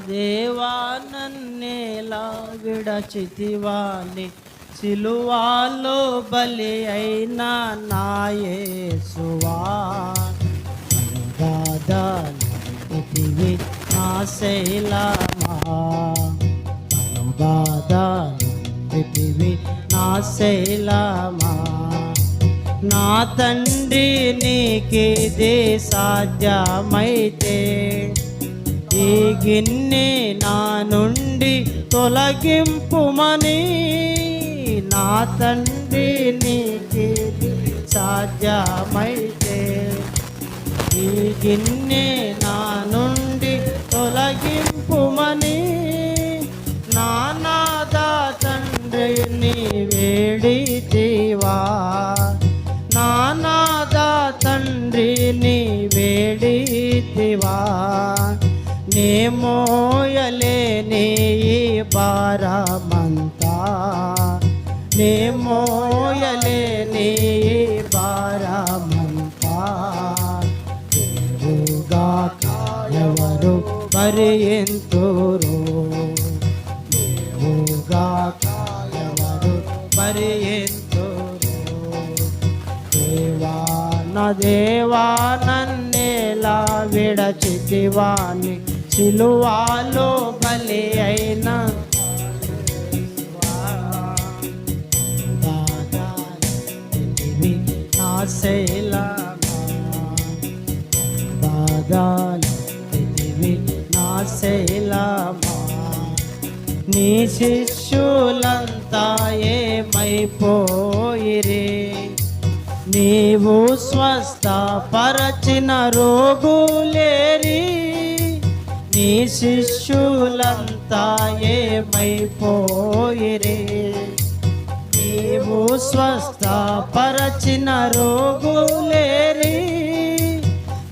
దేవా నన్నేలా విడచితివాని సిలువాలో బలి అయిన నా యేసువా అనుబాధలితివి నా శైలమా అనుబాధలితివి నా శైలమా నా తండ్రి నీకిది సాధ్యమైతే ఈ గిన్నె నా నుండి తొలగింపుమని నా తండ్రి నీకిది సాధ్యమైతే ఈ గిన్నె నా నుండి తొలగింపుమని నా నాథ తండ్రి నీ వేడితివా నా నాథ తండ్రి నీ వేడితివా నే మోయలేని ఈ భారమంతా నే మోయలేని ఈ భారమంతా దేవుగా ఎవరు భరింతురు దేవుగా ఎవరు భరింతురు దేవా నా దేవా నన్నేలా విడచితివాని సిలువాలో బలి అయిన నా శైలమా బాధలితివి నా శైలమా నీ శిష్యులంతా ఏమైపోయిరే నీవు స్వస్థపరచిన రోగులేరి నీ శిష్యులంతా ఏమైపోయిరే నీవు స్వస్థపరచిన రోగులేరి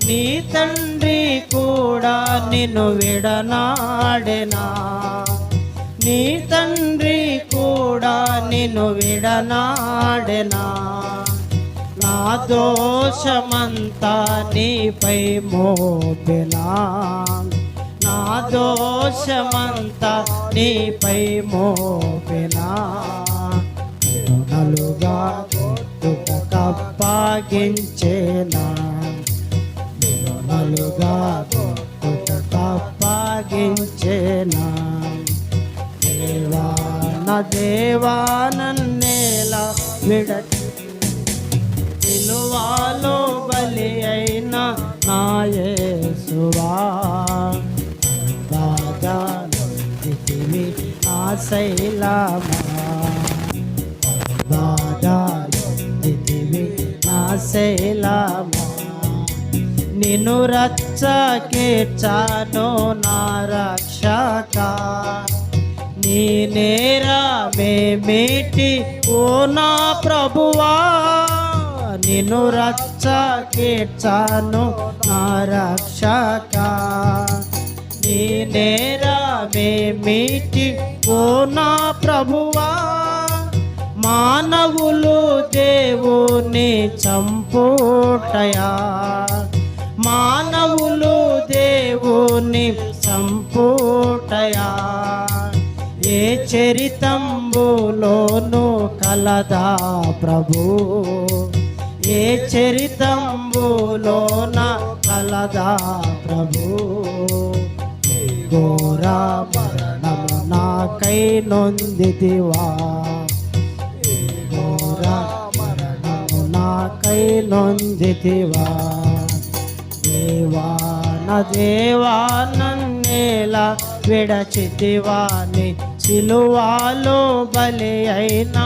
నీ తండ్రి కూడా నిన్ను విడనాడెనా నీ తండ్రి కూడా నిన్ను విడనాడెనా నా దోషమంతా నీపై మోపెనా నా దోషమంతా నీపై మోపెనా నలుగా కప్పగించేనా నలుగా కప్పగించేనా దేవా నా దేవా నన్నేలా విడచి సిలువాలో బలి అయిన నా యేసువా బాధలితివి నా శైలమా బాధలితివి నా శైలమా నిన్ను రచ్చకేర్చాను నా రక్షక నీ నేరమేమిటి ఓ నా ప్రభువా నిన్ను రచ్చకేర్చాను నా రక్షక నీ నేరమేమిటి ఓ నా ప్రభువా మానవులు దేవుని చంపుటయా మానవులు దేవుని చంపుటయా ఏ చరితంబులోను కలదా ప్రభు ఏ చరితంబులోన కలదా ప్రభు ఘోర మరణము నాకై నొందితివా ఘోర మరణము నాకై నొందితివా దేవా నా దేవా నన్నేలా విడచితివాని సిలువాలో బలి అయిన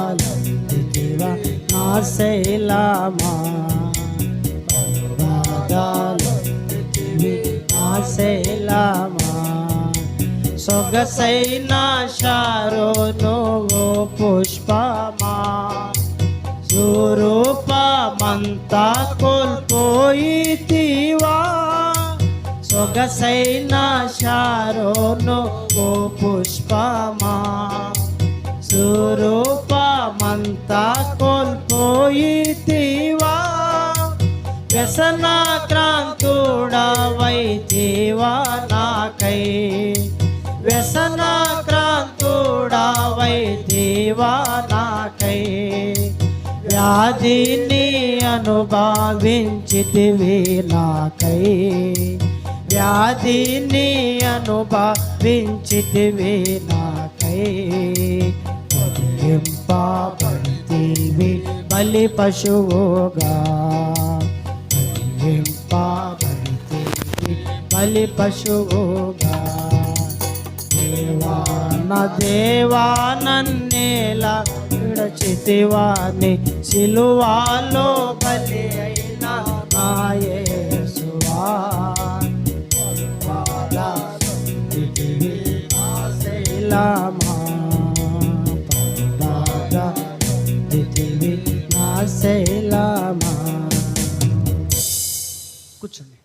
బాధలితివా నా శైలమా బాధలితివి నా శైలమా సొగసైన శారోను పుష్పమా స్వరూపమంతా కోల్పోయితివా సొగసైన శారోను పుష్పమా స్వరూపమంతా కోల్పోయితివా వ్యసనాక్రాంతుడవైతివా నాకై వ్యసనాక్రాంతుడవైతివా నాకై వ్యాధిని అనుభవించితివి నాకై వ్యాధిని అనుభవించితివి నాకై వధింపబడితివి బలి పశువుగా వధింపబడితివి బలి పశువుగా దేవా నన్నేలా విడచితివాని సిలువాలో బలి అయిన నా యేసువా పాదాదితివి నా శైలమా పాదాదితివి నా శైలమా. కూర్చోండి.